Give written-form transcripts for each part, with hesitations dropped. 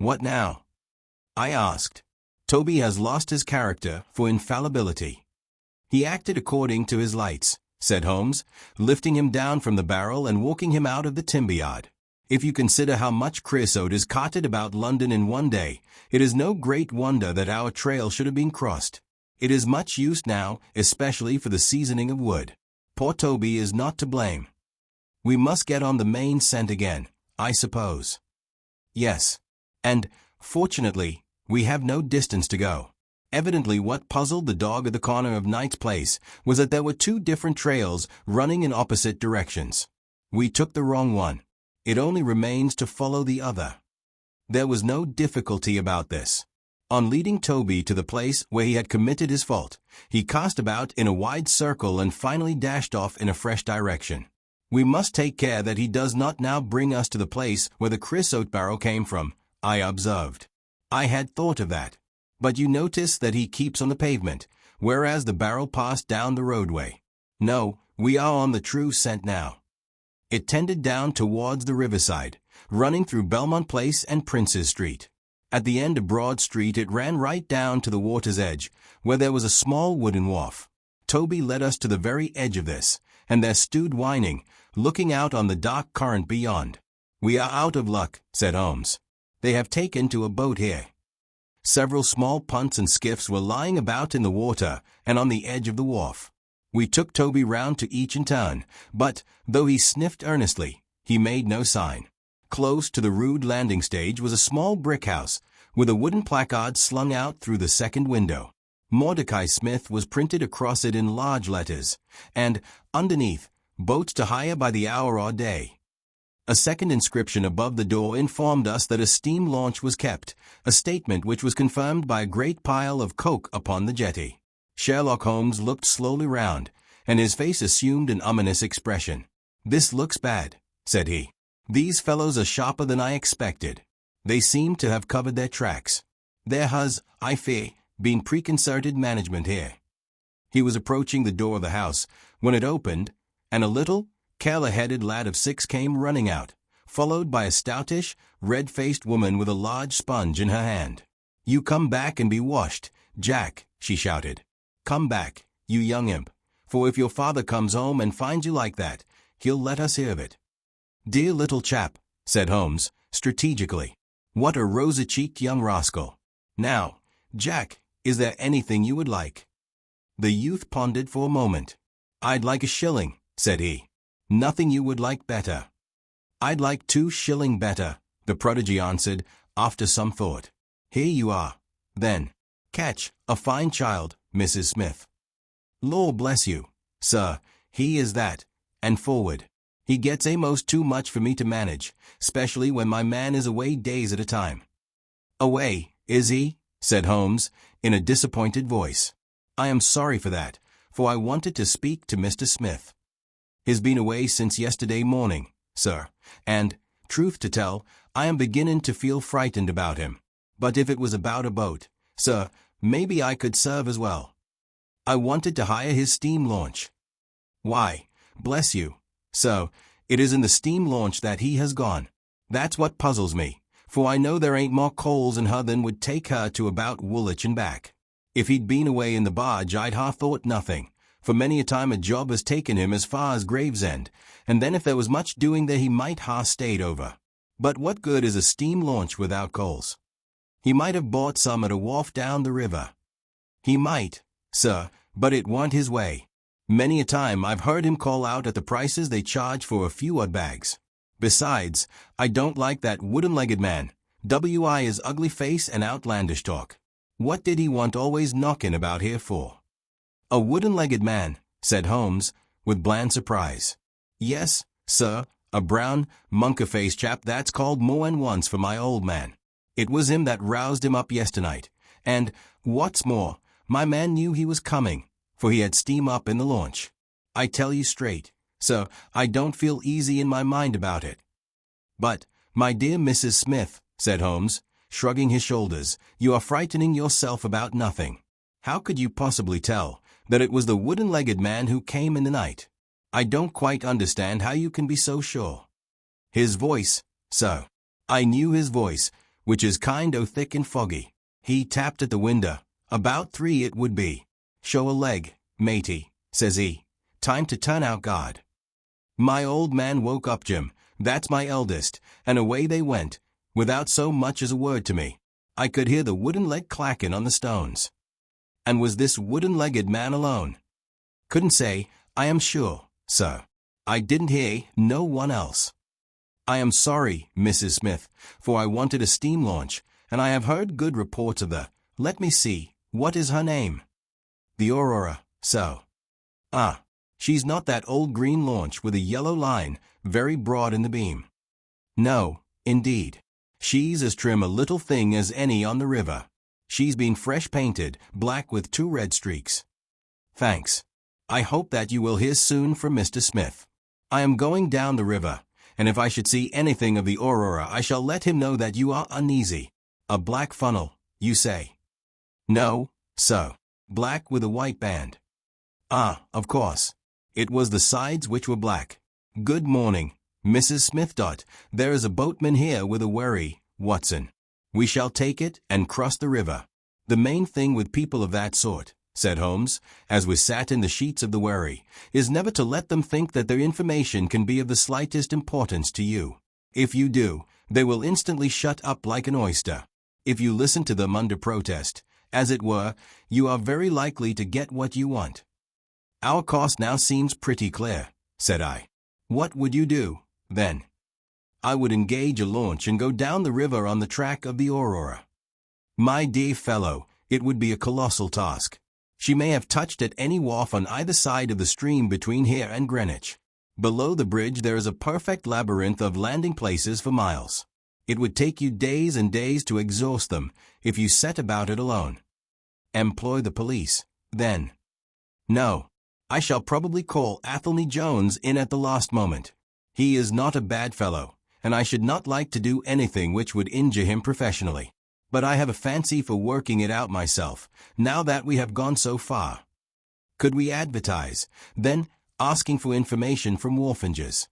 What now? I asked. Toby has lost his character for infallibility. He acted according to his lights, said Holmes, lifting him down from the barrel and walking him out of the timber yard. If you consider how much creosote is carted about London in one day, it is no great wonder that our trail should have been crossed. It is much used now, especially for the seasoning of wood. Poor Toby is not to blame. We must get on the main scent again, I suppose. Yes. And, fortunately, we have no distance to go. Evidently what puzzled the dog at the corner of Knight's Place was that there were two different trails running in opposite directions. We took the wrong one. It only remains to follow the other. There was no difficulty about this. On leading Toby to the place where he had committed his fault, he cast about in a wide circle and finally dashed off in a fresh direction. We must take care that he does not now bring us to the place where the creosote barrel came from, I observed. I had thought of that. But you notice that he keeps on the pavement, whereas the barrel passed down the roadway. No, we are on the true scent now. It tended down towards the riverside, running through Belmont Place and Prince's Street. At the end of Broad Street it ran right down to the water's edge, where there was a small wooden wharf. Toby led us to the very edge of this, and there stood whining, looking out on the dark current beyond. We are out of luck, said Holmes. They have taken to a boat here. Several small punts and skiffs were lying about in the water and on the edge of the wharf. We took Toby round to each in turn, but, though he sniffed earnestly, he made no sign. Close to the rude landing stage was a small brick house, with a wooden placard slung out through the second window. Mordecai Smith was printed across it in large letters, and, underneath, boats to hire by the hour or day. A second inscription above the door informed us that a steam launch was kept, a statement which was confirmed by a great pile of coke upon the jetty. Sherlock Holmes looked slowly round, and his face assumed an ominous expression. "This looks bad," said he. "These fellows are sharper than I expected. They seem to have covered their tracks. There has, I fear, been preconcerted management here." He was approaching the door of the house when it opened, and a little, careless-headed lad of 6 came running out, followed by a stoutish, red-faced woman with a large sponge in her hand. "You come back and be washed, Jack," she shouted. "Come back, you young imp, for if your father comes home and finds you like that, he'll let us hear of it." "Dear little chap," said Holmes, strategically. "What a rosy-cheeked young rascal. Now, Jack, is there anything you would like?" The youth pondered for a moment. "I'd like a shilling," said he. "Nothing you would like better." "I'd like 2 shilling better," the prodigy answered, after some thought. "Here you are, then. Catch, a fine child, Mrs. Smith." "Lord bless you, sir, he is that, and forward. He gets a'most too much for me to manage, specially when my man is away days at a time." "Away, is he?" said Holmes, in a disappointed voice. "I am sorry for that, for I wanted to speak to Mr. Smith. He's been away since yesterday morning, sir, and, truth to tell, I am beginning to feel frightened about him. But if it was about a boat, sir, maybe I could serve as well. I wanted to hire his steam launch." "Why, bless you, sir, it is in the steam launch that he has gone. That's what puzzles me, for I know there ain't more coals in her than would take her to about Woolwich and back. If he'd been away in the barge I'd ha' thought nothing, for many a time a job has taken him as far as Gravesend, and then if there was much doing there he might ha' stayed over. But what good is a steam launch without coals? He might have bought some at a wharf down the river." "He might, sir, but it warn't his way. Many a time I've heard him call out at the prices they charge for a few odd bags. Besides, I don't like that wooden-legged man. W.I. his ugly face and outlandish talk. What did he want always knocking about here for?" "A wooden-legged man," said Holmes, with bland surprise. "Yes, sir, a brown, monka-faced chap that's called more than once for my old man. It was him that roused him up yesternight, and, what's more, my man knew he was coming, for he had steam up in the launch. I tell you straight, sir, I don't feel easy in my mind about it." "But, my dear Mrs. Smith," said Holmes, shrugging his shoulders, "you are frightening yourself about nothing. How could you possibly tell that it was the wooden-legged man who came in the night? I don't quite understand how you can be so sure." "His voice, sir. I knew his voice, which is kind o' thick and foggy. He tapped at the window. About 3 it would be. Show a leg, matey, says he. Time to turn out guard. My old man woke up Jim, that's my eldest, and away they went, without so much as a word to me. I could hear the wooden leg clackin' on the stones. And was this wooden-legged man alone? Couldn't say, I am sure, sir. I didn't hear no one else. I am sorry, Mrs. Smith, for I wanted a steam launch, and I have heard good reports of the, let me see, what is her name? The Aurora, so. Ah, she's not that old green launch with a yellow line, very broad in the beam. No, indeed. She's as trim a little thing as any on the river. She's been fresh painted, black with 2 red streaks. Thanks. I hope that you will hear soon from Mr. Smith. I am going down the river, and if I should see anything of the Aurora I shall let him know that you are uneasy. A black funnel, you say? No, sir. Black with a white band. Ah, of course. It was the sides which were black. Good morning, Mrs. Smith. There is a boatman here with a wherry, Watson. We shall take it and cross the river. The main thing with people of that sort, said Holmes, as we sat in the sheets of the wherry, is never to let them think that their information can be of the slightest importance to you. If you do, they will instantly shut up like an oyster. If you listen to them under protest, as it were, you are very likely to get what you want. Our course now seems pretty clear, said I. What would you do, then? I would engage a launch and go down the river on the track of the Aurora. My dear fellow, it would be a colossal task. She may have touched at any wharf on either side of the stream between here and Greenwich. Below the bridge there is a perfect labyrinth of landing places for miles. It would take you days and days to exhaust them if you set about it alone. Employ the police, then. No. I shall probably call Athelney Jones in at the last moment. He is not a bad fellow, and I should not like to do anything which would injure him professionally. But I have a fancy for working it out myself, now that we have gone so far. Could we advertise, then, asking for information from wharfingers?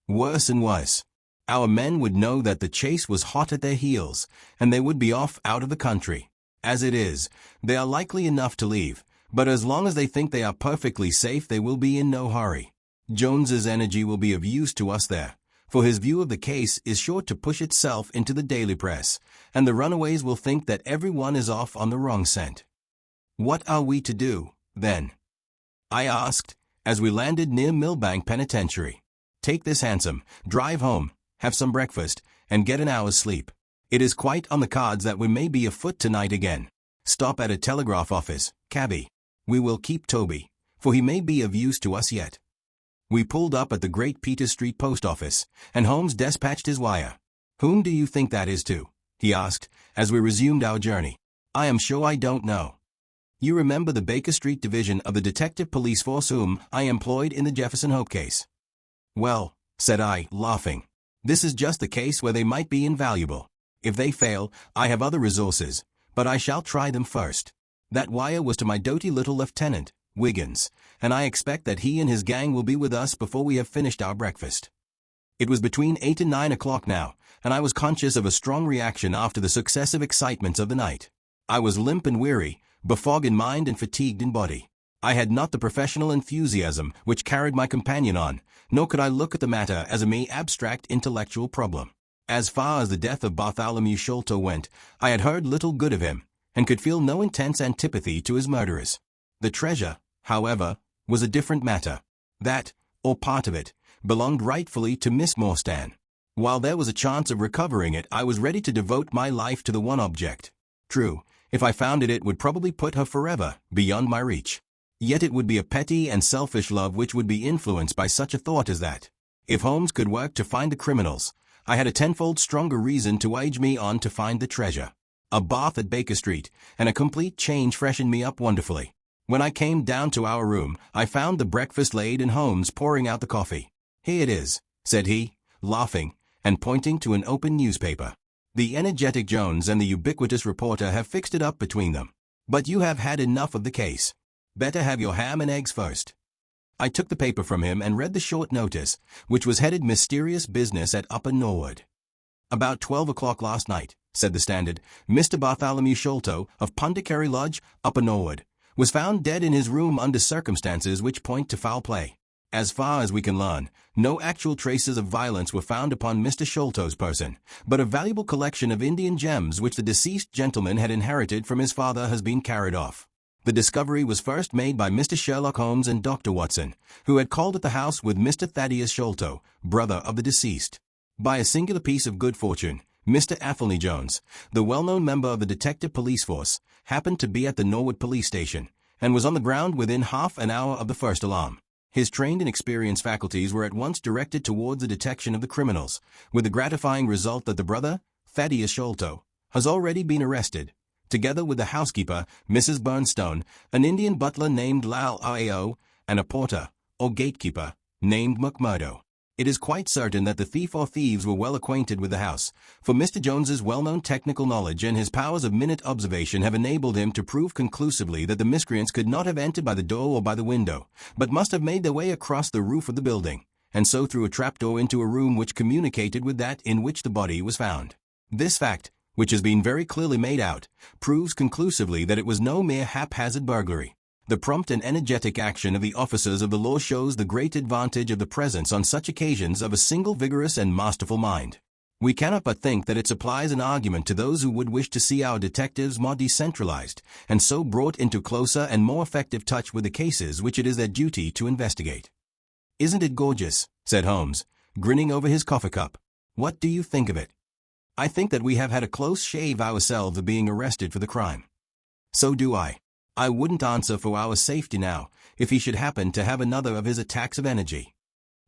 Worse and worse. Our men would know that the chase was hot at their heels, and they would be off out of the country. As it is, they are likely enough to leave, but as long as they think they are perfectly safe they will be in no hurry. Jones's energy will be of use to us there, for his view of the case is sure to push itself into the daily press, and the runaways will think that everyone is off on the wrong scent. What are we to do, then? I asked, as we landed near Millbank Penitentiary. Take this hansom, drive home, have some breakfast, and get an hour's sleep. It is quite on the cards that we may be afoot tonight again. Stop at a telegraph office, cabby. We will keep Toby, for he may be of use to us yet. We pulled up at the Great Baker Street post office, and Holmes dispatched his wire. Whom do you think that is to? He asked, as we resumed our journey. I am sure I don't know. You remember the Baker Street division of the detective police force whom I employed in the Jefferson Hope case? Well, said I, laughing, this is just the case where they might be invaluable. If they fail, I have other resources, but I shall try them first. That wire was to my doughty little lieutenant, Wiggins, and I expect that he and his gang will be with us before we have finished our breakfast. It was between 8 and 9 o'clock now, and I was conscious of a strong reaction after the successive excitements of the night. I was limp and weary, befogged in mind and fatigued in body. I had not the professional enthusiasm which carried my companion on, nor could I look at the matter as a mere abstract intellectual problem. As far as the death of Bartholomew Sholto went, I had heard little good of him, and could feel no intense antipathy to his murderers. The treasure, however, was a different matter. That, or part of it, belonged rightfully to Miss Morstan. While there was a chance of recovering it, I was ready to devote my life to the one object. True, if I found it, it would probably put her forever beyond my reach. Yet it would be a petty and selfish love which would be influenced by such a thought as that. If Holmes could work to find the criminals, I had a tenfold stronger reason to urge me on to find the treasure. A bath at Baker Street, and a complete change freshened me up wonderfully. When I came down to our room, I found the breakfast laid and Holmes pouring out the coffee. Here it is, said he, laughing, and pointing to an open newspaper. The energetic Jones and the ubiquitous reporter have fixed it up between them. But you have had enough of the case. Better have your ham and eggs first. I took the paper from him and read the short notice, which was headed Mysterious Business at Upper Norwood. About 12 o'clock last night, said the Standard, Mr. Bartholomew Sholto, of Pondicherry Lodge, Upper Norwood, was found dead in his room under circumstances which point to foul play. As far as we can learn, no actual traces of violence were found upon Mr. Sholto's person, but a valuable collection of Indian gems which the deceased gentleman had inherited from his father has been carried off. The discovery was first made by Mr. Sherlock Holmes and Dr. Watson, who had called at the house with Mr. Thaddeus Sholto, brother of the deceased. By a singular piece of good fortune, Mr. Athelney Jones, the well-known member of the detective police force, happened to be at the Norwood police station, and was on the ground within half an hour of the first alarm. His trained and experienced faculties were at once directed towards the detection of the criminals, with the gratifying result that the brother, Thaddeus Sholto, has already been arrested, together with the housekeeper, Mrs. Burnstone, an Indian butler named Lal Ao, and a porter, or gatekeeper, named McMurdo. It is quite certain that the thief or thieves were well acquainted with the house, for Mr. Jones's well-known technical knowledge and his powers of minute observation have enabled him to prove conclusively that the miscreants could not have entered by the door or by the window, but must have made their way across the roof of the building, and so through a trapdoor into a room which communicated with that in which the body was found. This fact, which has been very clearly made out, proves conclusively that it was no mere haphazard burglary. The prompt and energetic action of the officers of the law shows the great advantage of the presence on such occasions of a single vigorous and masterful mind. We cannot but think that it supplies an argument to those who would wish to see our detectives more decentralized, and so brought into closer and more effective touch with the cases which it is their duty to investigate. "Isn't it gorgeous?" said Holmes, grinning over his coffee cup. "What do you think of it?" "I think that we have had a close shave ourselves of being arrested for the crime." "So do I. I wouldn't answer for our safety now, if he should happen to have another of his attacks of energy."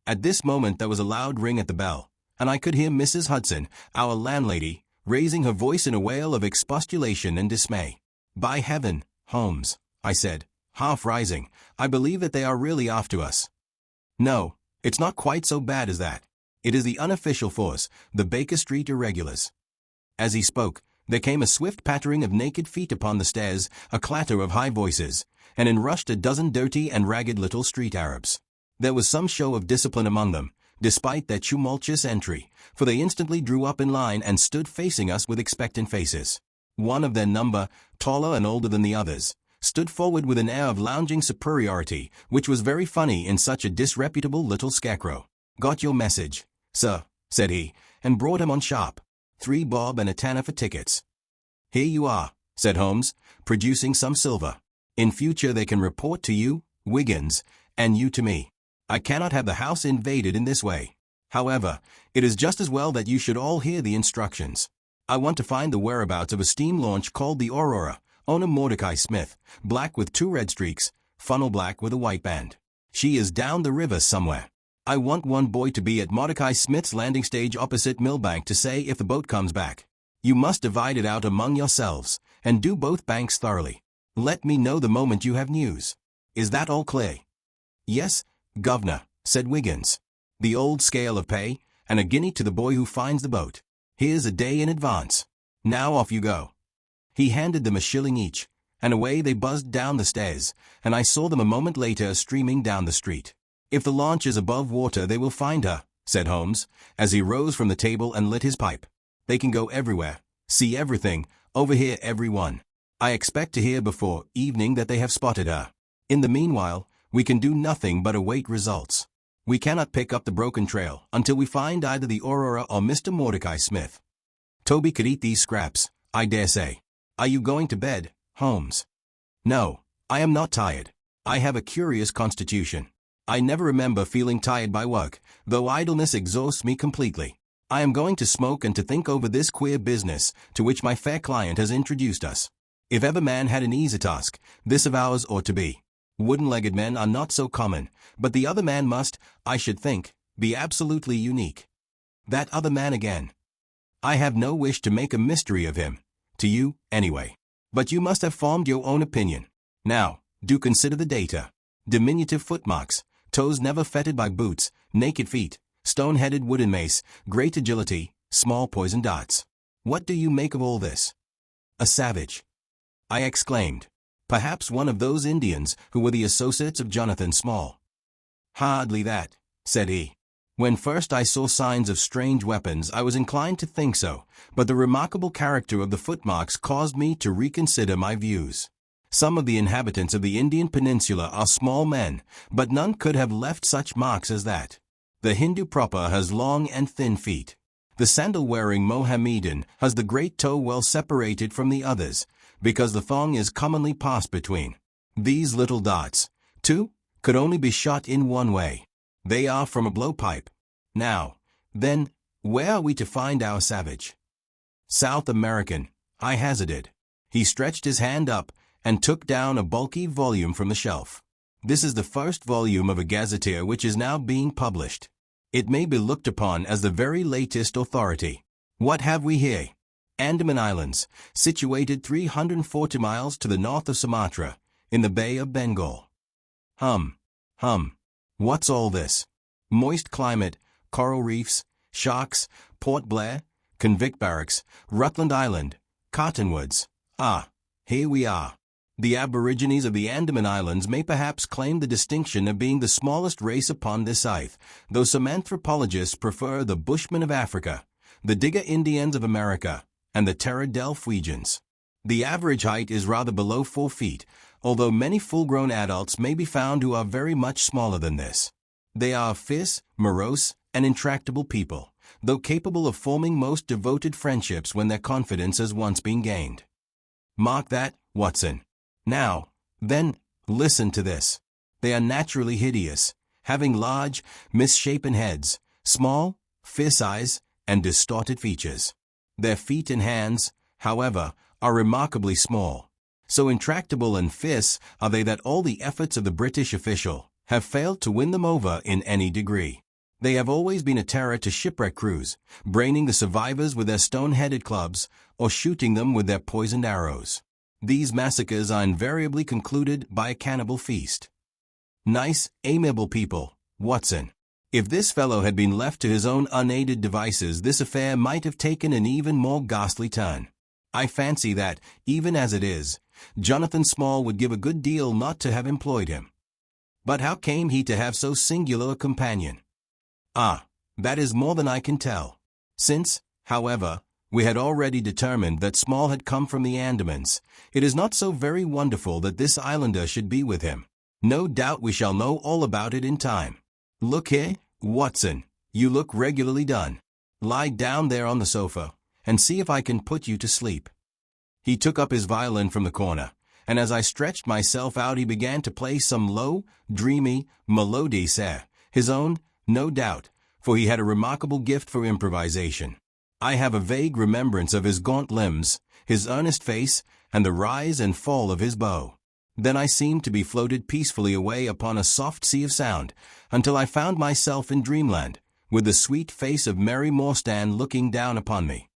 At this moment there was a loud ring at the bell, and I could hear Mrs. Hudson, our landlady, raising her voice in a wail of expostulation and dismay. "By heaven, Holmes," I said, half rising, "I believe that they are really after us." "No, it's not quite so bad as that. It is the unofficial force, the Baker Street Irregulars." As he spoke, there came a swift pattering of naked feet upon the stairs, a clatter of high voices, and in rushed a dozen dirty and ragged little street Arabs. There was some show of discipline among them, despite their tumultuous entry, for they instantly drew up in line and stood facing us with expectant faces. One of their number, taller and older than the others, stood forward with an air of lounging superiority, which was very funny in such a disreputable little scarecrow. "Got your message, sir," said he, and brought him on sharp. 3 bob and a tanner for tickets. "Here you are," said Holmes, producing some silver. "In future they can report to you, Wiggins, and you to me. I cannot have the house invaded in this way. However, it is just as well that you should all hear the instructions. I want to find the whereabouts of a steam launch called the Aurora, owner Mordecai Smith, black with 2 red streaks, funnel black with a white band. She is down the river somewhere. I want one boy to be at Mordecai Smith's landing stage opposite Millbank to say if the boat comes back. You must divide it out among yourselves, and do both banks thoroughly. Let me know the moment you have news. Is that all clear?" "Yes, Governor," said Wiggins. "The old scale of pay, and a guinea to the boy who finds the boat. Here's a day in advance. Now off you go." He handed them a shilling each, and away they buzzed down the stairs, and I saw them a moment later streaming down the street. "If the launch is above water they will find her," said Holmes, as he rose from the table and lit his pipe. "They can go everywhere, see everything, overhear every one. I expect to hear before evening that they have spotted her. In the meanwhile, we can do nothing but await results. We cannot pick up the broken trail until we find either the Aurora or Mr. Mordecai Smith. Toby could eat these scraps, I dare say. Are you going to bed, Holmes?" "No, I am not tired. I have a curious constitution. I never remember feeling tired by work, though idleness exhausts me completely. I am going to smoke and to think over this queer business to which my fair client has introduced us. If ever man had an easy task, this of ours ought to be. Wooden-legged men are not so common, but the other man must, I should think, be absolutely unique. That other man again. I have no wish to make a mystery of him, to you, anyway. But you must have formed your own opinion. Now, do consider the data. Diminutive footmarks, toes never fettered by boots, naked feet, stone-headed wooden mace, great agility, small poison darts. What do you make of all this?" "A savage," I exclaimed. "Perhaps one of those Indians who were the associates of Jonathan Small." "Hardly that," said he. When first I saw signs of strange weapons, I was inclined to think so, but the remarkable character of the footmarks caused me to reconsider my views. Some of the inhabitants of the Indian peninsula are small men, but none could have left such marks as that. The Hindu proper has long and thin feet. The sandal-wearing Mohammedan has the great toe well separated from the others, because the thong is commonly passed between. These little dots, too, could only be shot in one way. They are from a blowpipe. Now, then, where are we to find our savage? South American, I hazarded. He stretched his hand up and took down a bulky volume from the shelf. This is the first volume of a gazetteer which is now being published. It may be looked upon as the very latest authority. What have we here? Andaman Islands, situated 340 miles to the north of Sumatra, in the Bay of Bengal. What's all this? Moist climate, coral reefs, sharks, Port Blair, convict barracks, Rutland Island, cottonwoods. Ah, here we are. The aborigines of the Andaman Islands may perhaps claim the distinction of being the smallest race upon this earth, though some anthropologists prefer the Bushmen of Africa, the Digger Indians of America, and the Terra del Fuegians. The average height is rather below 4 feet, although many full-grown adults may be found who are very much smaller than this. They are fierce, morose, and intractable people, though capable of forming most devoted friendships when their confidence has once been gained. Mark that, Watson. Now, then, listen to this. They are naturally hideous, having large, misshapen heads, small, fierce eyes, and distorted features. Their feet and hands, however, are remarkably small. So intractable and fierce are they that all the efforts of the British official have failed to win them over in any degree. They have always been a terror to shipwreck crews, braining the survivors with their stone-headed clubs or shooting them with their poisoned arrows. These massacres are invariably concluded by a cannibal feast. Nice, amiable people, Watson. If this fellow had been left to his own unaided devices, this affair might have taken an even more ghastly turn. I fancy that, even as it is, Jonathan Small would give a good deal not to have employed him. But how came he to have so singular a companion? Ah, that is more than I can tell. Since, however, we had already determined that Small had come from the Andamans, it is not so very wonderful that this islander should be with him. No doubt we shall know all about it in time. Look here, Watson, you look regularly done. Lie down there on the sofa, and see if I can put you to sleep. He took up his violin from the corner, and as I stretched myself out he began to play some low, dreamy melodies, his own, no doubt, for he had a remarkable gift for improvisation. I have a vague remembrance of his gaunt limbs, his earnest face, and the rise and fall of his bow. Then I seemed to be floated peacefully away upon a soft sea of sound, until I found myself in dreamland, with the sweet face of Mary Morstan looking down upon me.